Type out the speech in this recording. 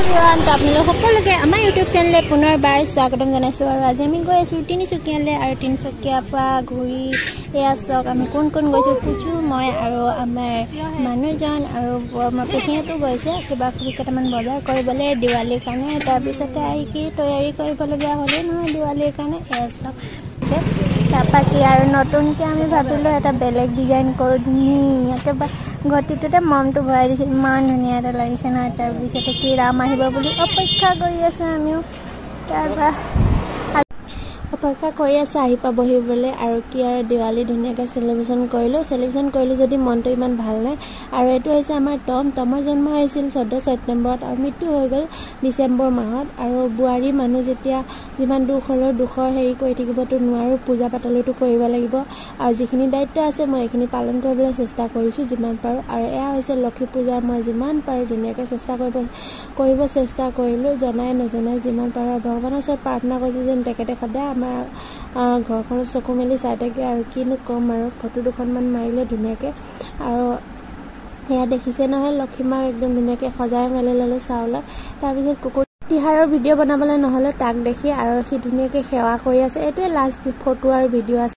Everyone, তো আপোনালোক সকলোকে আমাৰ ইউটিউব চেনেলে পুনৰবাৰ স্বাগতম জনাইছোঁ। আৰু আজি আমি গৈ আছোঁ তিনিচুকীয়ালৈ, আৰু তিনিচুকীয়াৰ পৰা ঘূৰি এয়া চাওক আমি কোন কোন গৈছোঁ। পুজু, মই আৰু আমাৰ মানুহজন আৰু আমাৰ পেহীহঁতো গৈছে কিবা কিবি কেইটামান বজাৰ কৰিবলৈ দিৱালীৰ কাৰণে। তাৰপিছতে আহি কি তৈয়াৰী কৰিবলগীয়া হ'লেই নহয় দিৱালীৰ কাৰণে। এয়া চাওক তাৰপৰা কি আৰু নতুনকৈ আমি ভাবিলোঁ এটা বেলেগ ডিজাইন কৰোঁ, ধুনীয়াকৈ ঘটিটোতে মমটো ভৰাই দিছোঁ। ইমান ধুনীয়া এটা লাগিছে নহয়। তাৰপিছতে কি ৰাম আহিব বুলি অপেক্ষা কৰি আছোঁ আমিও। তাৰপৰা অপেক্ষা কৰি আছোঁ আহি পাবহি বোলে। আৰু কি আৰু দিৱালী ধুনীয়াকৈ চেলিব্ৰেশ্যন কৰিলোঁ যদি মনটো ইমান ভাল নাই। আৰু এইটো হৈছে আমাৰ টমৰ জন্ম হৈছিল 14 ছেপ্টেম্বৰত আৰু মৃত্যু হৈ গ'ল ডিচেম্বৰ মাহত। আৰু বোৱাৰী মানুহ যেতিয়া যিমান দুখ হ'লেও দুখৰ হেৰি কৰি থাকিবতো নোৱাৰোঁ, পূজা পাতলতো কৰিব লাগিব। আৰু যিখিনি দায়িত্ব আছে মই এইখিনি পালন কৰিবলৈ চেষ্টা কৰিছোঁ যিমান পাৰোঁ। আৰু এয়া হৈছে লক্ষী পূজা, মই যিমান পাৰোঁ ধুনীয়াকৈ কৰিব চেষ্টা কৰিলোঁ, জনাই নজনাই যিমান পাৰোঁ। ভগৱানৰ ওচৰত প্ৰাৰ্থনা কৰিছোঁ যেন তেখেতে সদায় আমাৰ ঘৰখনত চকু মেলি চাই থাকে। আৰু কিনো ক'ম আৰু ফটো দুখনমান মাৰিলে ধুনীয়াকৈ। আৰু এয়া দেখিছে নহয় লক্ষীমাক একদম ধুনীয়াকৈ সজাই মেলি ল'লোঁ চাউলত। তাৰপিছত কুকুৰ তিহাৰৰ ভিডিঅ' বনাবলৈ নহ'লে তাক দেখি, আৰু সি ধুনীয়াকৈ সেৱা কৰি আছে। এইটোৱে লাষ্ট ফটো আৰু ভিডিঅ' আছে।